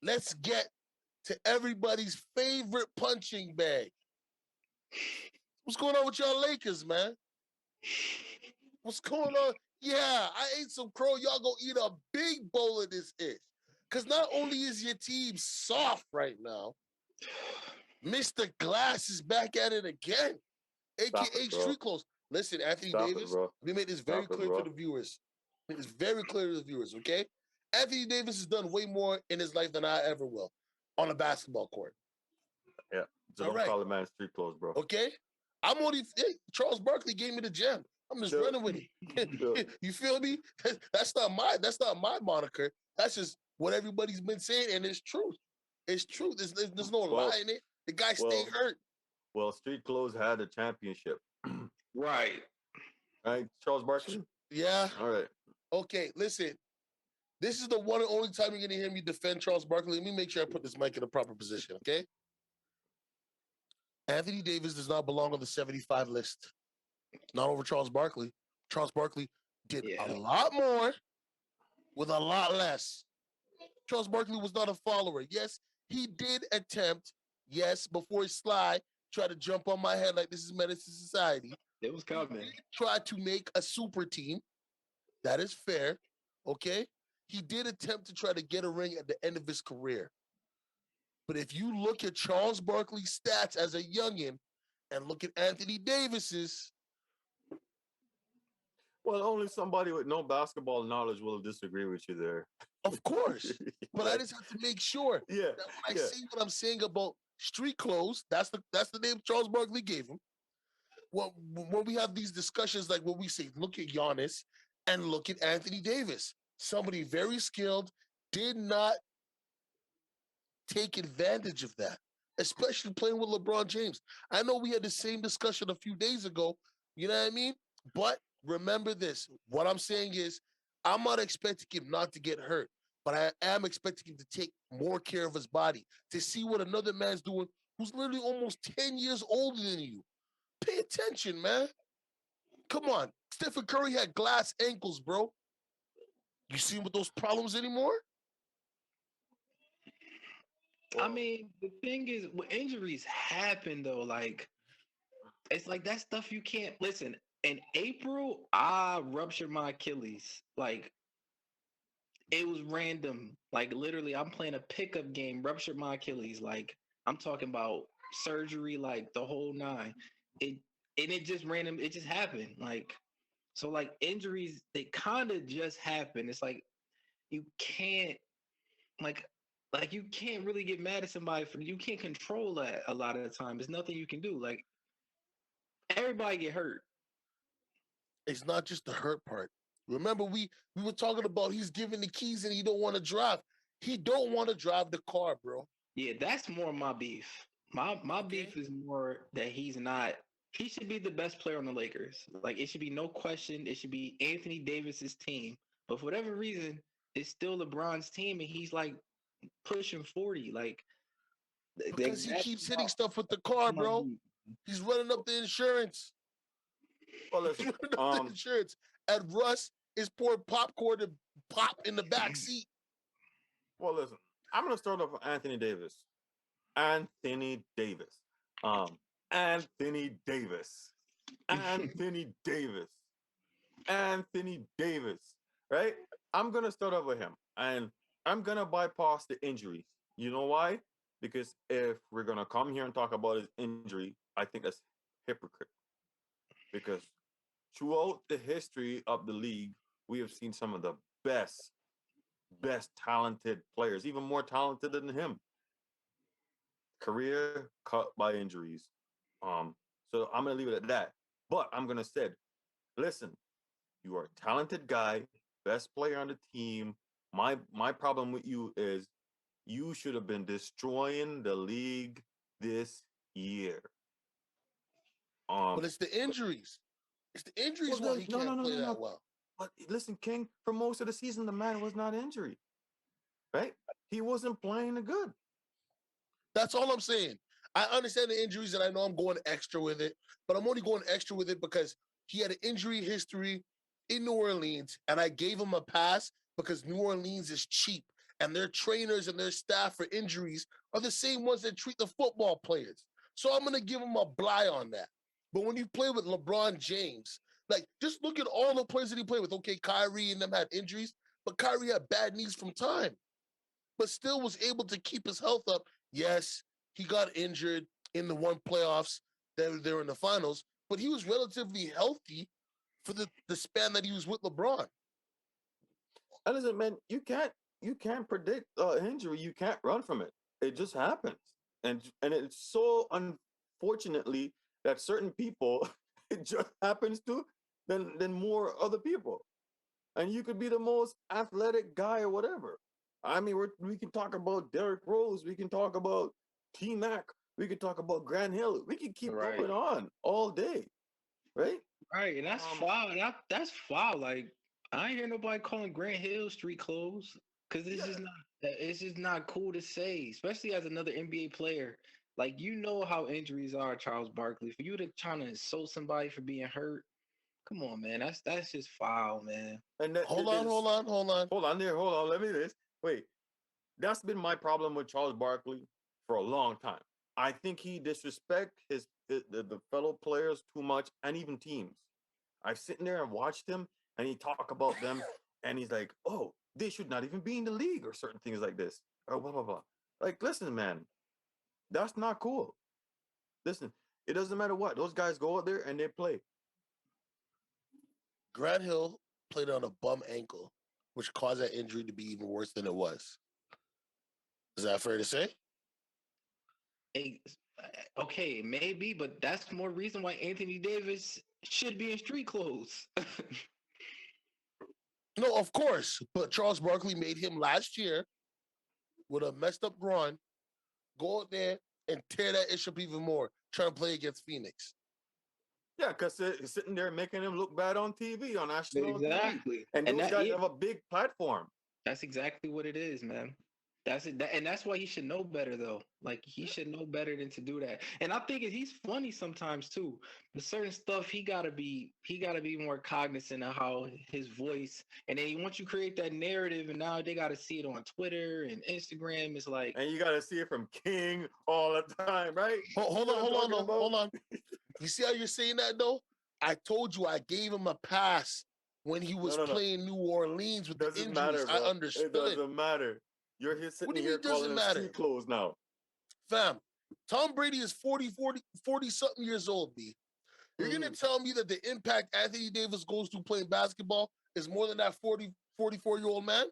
let's get to everybody's favorite punching bag. What's going on with y'all Lakers, man? What's going on? Yeah, I ate some crow. Y'all go eat a big bowl of this ish. Because not only is your team soft right now, Mr. Glass is back at it again, a.k.a. Street Clothes. Listen, Anthony Davis, let me make this very clear to the viewers. Make this very clear to the viewers, okay? Anthony Davis has done way more in his life than I ever will on a basketball court. Yeah, so don't call the man Street Clothes, bro. Okay? I'm only, Charles Barkley gave me the gem. I'm just running with it. You feel me? That's not my moniker. That's just what everybody's been saying, and it's truth. It's truth. There's no lie in it. The guy stayed hurt. Well, Street Clothes had a championship. Right. Charles Barkley? Yeah. All right. Okay, listen. This is the one and only time you're going to hear me defend Charles Barkley. Let me make sure I put this mic in the proper position, okay? Anthony Davis does not belong on the 75 list. Not over Charles Barkley. Charles Barkley did a lot more with a lot less. Charles Barkley was not a follower. Yes, he did attempt, before he tried to jump on my head like this is medicine society. It was coming. He tried to make a super team. That is fair, okay? He did attempt to try to get a ring at the end of his career. But if you look at Charles Barkley's stats as a youngin' and look at Anthony Davis's. Well, only somebody with no basketball knowledge will disagree with you there. Of course. But I just have to make sure that when I say what I'm saying about Street Clothes, that's the name Charles Barkley gave him. Well, when we have these discussions, like when we say, look at Giannis and look at Anthony Davis, somebody very skilled, did not take advantage of that, especially playing with LeBron James. I know we had the same discussion a few days ago, you know what I mean? But remember this, what I'm saying is I'm not expecting him not to get hurt, but I am expecting him to take more care of his body, to see what another man's doing who's literally almost 10 years older than you. Pay attention, man. Come on. Stephen Curry had glass ankles, bro. You see him with those problems anymore? I mean, the thing is, when injuries happen, though, like, it's like that stuff you can't listen. In April, I ruptured my Achilles. Like, it was random. Like, literally, I'm playing a pickup game, ruptured my Achilles. Like, I'm talking about surgery, like the whole nine. It just random. It just happened. Like, so like injuries, they kind of just happen. It's like you can't like you can't really get mad at somebody for you can't control that a lot of the time. There's nothing you can do. Like everybody get hurt. It's not just the hurt part. Remember, we were talking about he's giving the keys and he don't want to drive. He don't want to drive the car, bro. Yeah, that's more my beef. My beef is more that he's not. He should be the best player on the Lakers. Like it should be no question. It should be Anthony Davis's team. But for whatever reason, it's still LeBron's team, and he's like pushing 40. Like because he keeps hitting stuff with the car, bro. He's running up the insurance. Well, listen, the insurance. And Russ is pouring popcorn to pop in the back seat. Well, listen, I'm gonna start off with Anthony Davis. Anthony Davis. Anthony Davis. Anthony Davis. Anthony Davis. Right? I'm gonna start off with him. And I'm gonna bypass the injuries. You know why? Because if we're gonna come here and talk about his injury, I think that's hypocrite. Because throughout the history of the league, we have seen some of the best talented players, even more talented than him. Career cut by injuries. So I'm gonna leave it at that. But I'm gonna say, listen, you are a talented guy, best player on the team. My problem with you is you should have been destroying the league this year. But it's the injuries. It's the injuries why he can't play that well. But listen, King, for most of the season, the man was not injured. Right? He wasn't playing good. That's all I'm saying. I understand the injuries, and I know I'm going extra with it, but I'm only going extra with it because he had an injury history in New Orleans, and I gave him a pass because New Orleans is cheap. and their trainers and their staff for injuries are the same ones that treat the football players. So I'm going to give him a bly on that. But when you play with LeBron James, like, just look at all the players that he played with. Okay, Kyrie and them had injuries, but Kyrie had bad knees from time, but still was able to keep his health up. Yes, he got injured in the one playoffs that they were in the finals, but he was relatively healthy for the span that he was with LeBron. And listen, man, you can't predict injury. You can't run from it. It just happens, and it's so unfortunately that certain people it just happens to than more other people. And you could be the most athletic guy or whatever. I mean, we can talk about Derrick Rose. We can talk about T-Mac. We can talk about Grant Hill. We can keep going on all day, right? Right, and that's foul. That's foul. Like, I ain't hear nobody calling Grant Hill street clothes because it's just not cool to say, especially as another NBA player. Like, you know how injuries are, Charles Barkley. For you to trying to insult somebody for being hurt, come on, man. That's just foul, man. And Hold on. Hold on. Let me this. Wait, that's been my problem with Charles Barkley for a long time. I think he disrespect the fellow players too much, and even teams. I've sitting there and watched him, and he talk about them, and he's like, "Oh, they should not even be in the league," or certain things like this, or blah blah blah. Like, listen, man, that's not cool. Listen, it doesn't matter what those guys go out there and they play. Grant Hill played on a bum ankle, which caused that injury to be even worse than it was. Is that fair to say? Okay, maybe, but that's more reason why Anthony Davis should be in street clothes. No, of course. But Charles Barkley made him last year with a messed up groin go out there and tear that issue up even more, trying to play against Phoenix. Yeah, because it's sitting there making him look bad on TV, on national exactly. TV. And those guys have a big platform. That's exactly what it is, man. That's it, and that's why he should know better, though. Like, he should know better than to do that. And I think he's funny sometimes too. But certain stuff he gotta be more cognizant of how his voice. And then once you create that narrative, and now they gotta see it on Twitter and Instagram. It's like, and you gotta see it from King all the time, right? Hold on. You see how you're saying that though? I told you I gave him a pass when he was playing New Orleans with the injuries. Matter, I understood. It doesn't matter. You're here sitting here calling us street clothes now. Fam, Tom Brady is 40 something years old, B. You're going to tell me that the impact Anthony Davis goes to playing basketball is more than that 44-year-old man?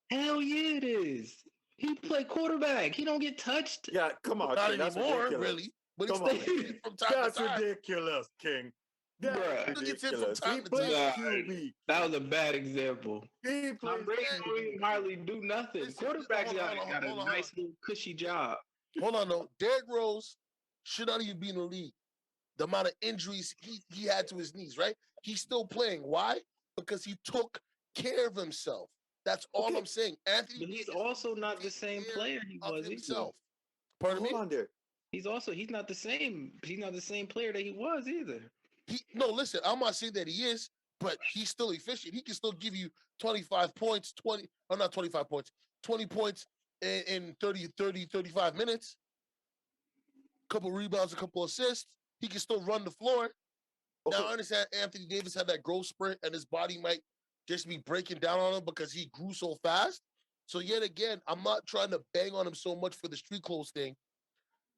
Hell yeah, it is. He play quarterback. He don't get touched. Yeah, come on. Not King, anymore, really. But come on. That's ridiculous, King. That's ridiculous. He plays QB. That was a bad example. He plays Brady hardly do nothing. Quarterbacks got a nice little cushy job. Hold on, though. Derrick Rose should not even be in the league. The amount of injuries he had to his knees, right? He's still playing. Why? Because he took care of himself. That's all I'm saying. Anthony, but he's also not the same player he was himself. Pardon me? Hold on there. He's not the same. He's not the same player that he was either. Listen, I'm not saying that he is, but he's still efficient. He can still give you 25 points, 20 points in 35 minutes. A couple rebounds, a couple assists. He can still run the floor. Okay. Now, I understand Anthony Davis had that growth sprint, and his body might just be breaking down on him because he grew so fast. So yet again, I'm not trying to bang on him so much for the street clothes thing,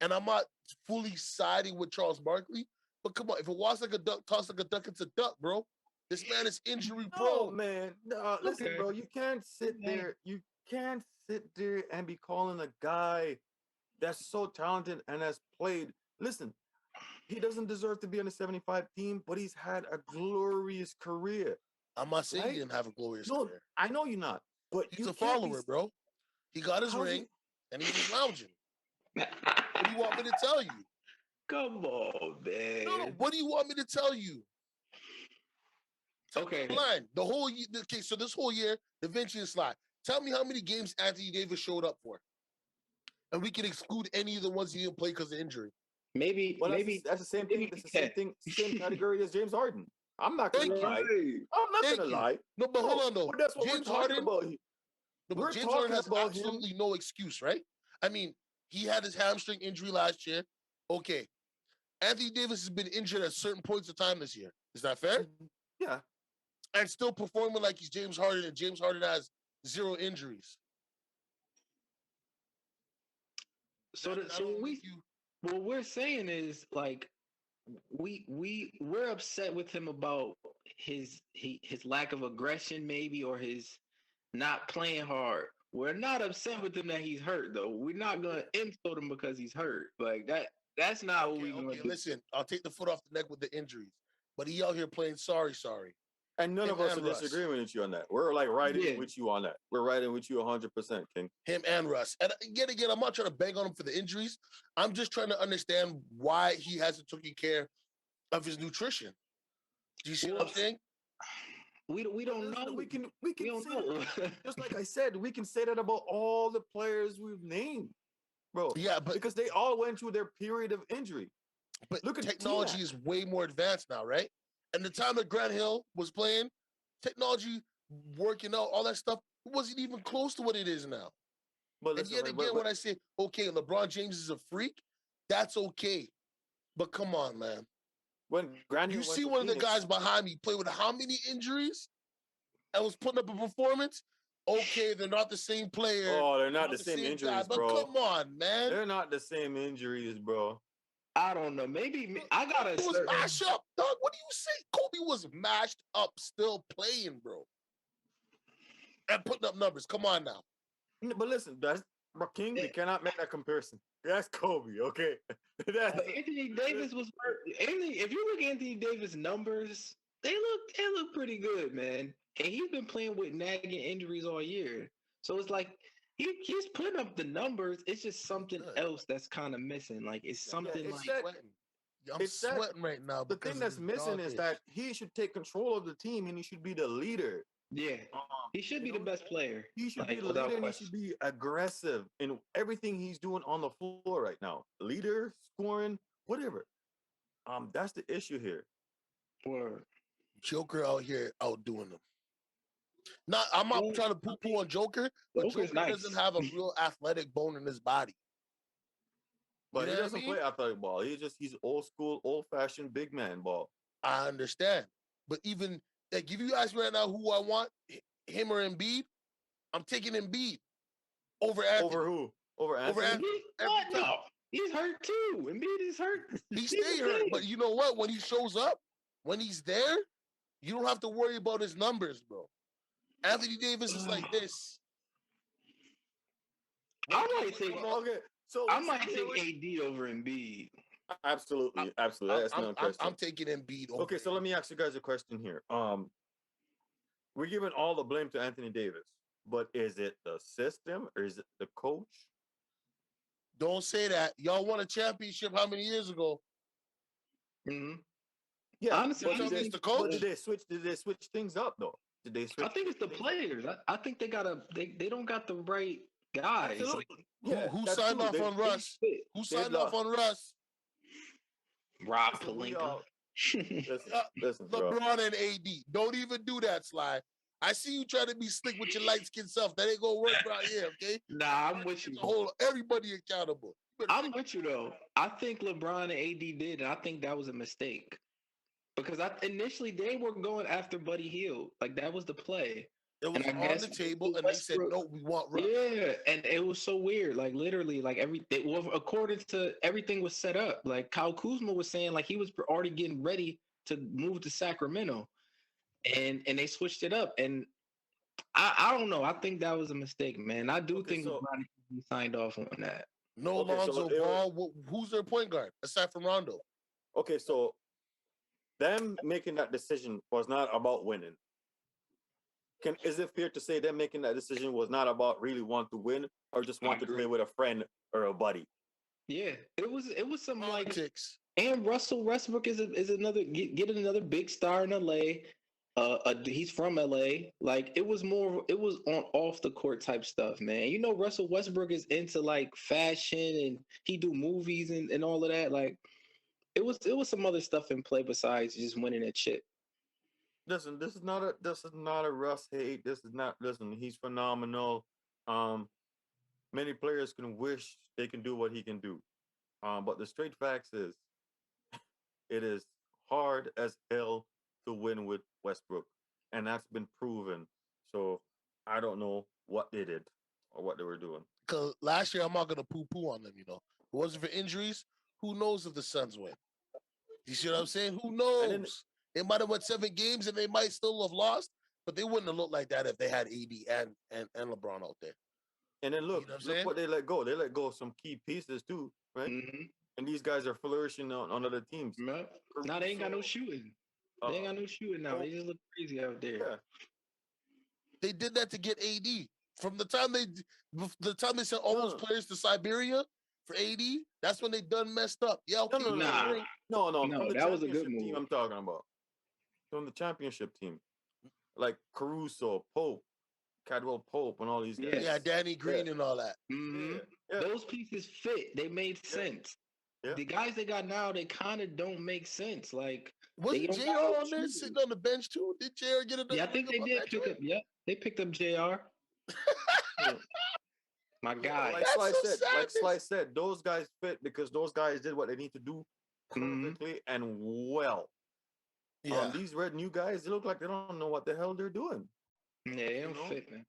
and I'm not fully siding with Charles Barkley. But come on, if it walks like a duck, talks like a duck, it's a duck, bro. This man is injury prone. Oh man, listen, bro. You can't sit there. You can't sit there and be calling a guy that's so talented and has played. Listen, he doesn't deserve to be on the 75 team, but he's had a glorious career. I'm not saying he didn't have a glorious career. I know you're not, but he's a follower, bro. He got his ring, and he's just lounging. What do you want me to tell you? Come on, man. No, what do you want me to tell you? Okay. The whole year. Okay, so this whole year, the Vinci and Slide. Tell me how many games Anthony Davis showed up for, and we can exclude any of the ones he didn't play because of injury. Maybe that's the same thing. That's the same thing. Same category as James Harden. I'm not gonna lie. I'm not gonna lie. No, but hold on though. That's what James we're talking Harden. About. No, but James Harden has absolutely no excuse, right? I mean, he had his hamstring injury last year. Okay. Anthony Davis has been injured at certain points of time this year. Is that fair? Yeah. And still performing like he's James Harden, and James Harden has 0 injuries. So what we're saying is like we're upset with him about his lack of aggression, maybe, or his not playing hard. We're not upset with him that he's hurt, though. We're not gonna insult him because he's hurt. Like that. That's not what we're gonna do. Listen, I'll take the foot off the neck with the injuries, but he out here playing sorry. And none of us are disagreeing with you on that. We're like riding with you on that. We're riding with you 100%, King. Him and Russ. And again, I'm not trying to bang on him for the injuries. I'm just trying to understand why he hasn't taken care of his nutrition. Do you see what I'm saying? We don't know. We can know. Just like I said, we can say that about all the players we've named, bro. Yeah, but because they all went through their period of injury. But look at technology is way more advanced now, right? And the time that Grant Hill was playing, technology, working out, all that stuff, it wasn't even close to what it is now. But listen, and yet again, when I say, okay, LeBron James is a freak, that's okay. But come on, man. When Grant Hill you see one of the guys behind me play with how many injuries and was putting up a performance? Okay, they're not the same player. Oh, they're not the same injuries, guy, bro. But come on, man. They're not the same injuries, bro. I don't know. Maybe I gotta. It was mashed up, dog. What do you say? Kobe was mashed up, still playing, bro, and putting up numbers. Come on now. But listen, that's King. They cannot make that comparison. That's Kobe, okay? Anthony Davis was hurt. If you look at Anthony Davis' numbers, they look pretty good, man. And he's been playing with nagging injuries all year. So it's like he's putting up the numbers. It's just something else that's kind of missing. Like it's something I'm sweating right now. The thing that's missing is that he should take control of the team and he should be the leader. Yeah, he should be the best player. He should be the leader and he should be aggressive in everything he's doing on the floor right now. Leader, scoring, whatever. That's the issue here. Word. Joker out here outdoing them. I'm not trying to poo-poo on Joker, but Joker doesn't have a real athletic bone in his body. But he doesn't play athletic ball. He's old school, old-fashioned big man ball. I understand. But even like if you ask me right now who I want, him or Embiid, I'm taking Embiid over Anthony. Over who? Over Anthony? No. He's hurt too. Embiid is hurt. He stay hurt. But you know what? When he shows up, when he's there, you don't have to worry about his numbers, bro. Anthony Davis is like this. I might take AD over Embiid. Absolutely. That's no question. I'm taking Embiid over. Okay, so let me ask you guys a question here. We're giving all the blame to Anthony Davis, but is it the system or is it the coach? Don't say that. Y'all won a championship how many years ago? Mm-hmm. Yeah, honestly, it's the coach. Did they switch things up though? Did they switch? I think it's the players. I think they don't got the right guys. Who signed off on Russ? Who signed off on Russ? Rob Pelinka. Listen, LeBron and AD. Don't even do that, Sly. I see you trying to be slick with your light-skinned self. That ain't gonna work right here, okay? Nah, I'm with you. Hold everybody accountable. I'm with you though. I think LeBron and AD did, and I think that was a mistake. Because initially they were going after Buddy Hield. Like that was the play. It was on the table, and they said, "No, we want Russ." Yeah, and it was so weird. Like literally, like according to everything was set up. Like Kyle Kuzma was saying, like he was already getting ready to move to Sacramento, and they switched it up. And I don't know. I think that was a mistake, man. I do think LeBron signed off on that. No, Lonzo Ball. Who's their point guard aside from Rondo? Okay, so them making that decision was not about winning. Is it fair to say them making that decision was not about really want to win or just want to play with a friend or a buddy? Yeah, it was some politics. And Russell Westbrook is another getting another big star in LA. He's from LA. Like it was on off the court type stuff, man. You know, Russell Westbrook is into like fashion and he do movies and all of that. Like it was some other stuff in play besides just winning a chip. Listen, this is not a Russ hate. Listen, he's phenomenal. Many players can wish they can do what he can do. But the straight facts is it is hard as hell to win with Westbrook. And that's been proven. So I don't know what they did or what they were doing. Because last year, I'm not going to poo poo on them, If it wasn't for injuries, who knows if the Suns win? You see what I'm saying? Who knows? They might have won 7 games and they might still have lost, but they wouldn't have looked like that if they had AD and LeBron out there. And then look what they let go. They let go of some key pieces too, right? Mm-hmm. And these guys are flourishing on other teams. Now they ain't got no shooting. They ain't got no shooting now. They just look crazy out there. Yeah. They did that to get AD. From the time they sent all those players to Siberia for AD, that's when they done messed up. Yeah, okay. No, that was a good move. Team I'm talking about. From the championship team. Like Caruso, Pope, Cadwell Pope, and all these guys. Yeah, Danny Green and all that. Mm-hmm. Yeah. Those pieces fit. They made sense. Yeah. The guys they got now, they kind of don't make sense. Like, wasn't JR on there sitting on the bench too? Did JR get yeah, I think they did pick up. Yeah, they picked up JR. My guy. Like Slice said, those guys fit because those guys did what they need to do perfectly and well. Yeah. These new guys, they look like they don't know what the hell they're doing. Yeah, they don't fit, man.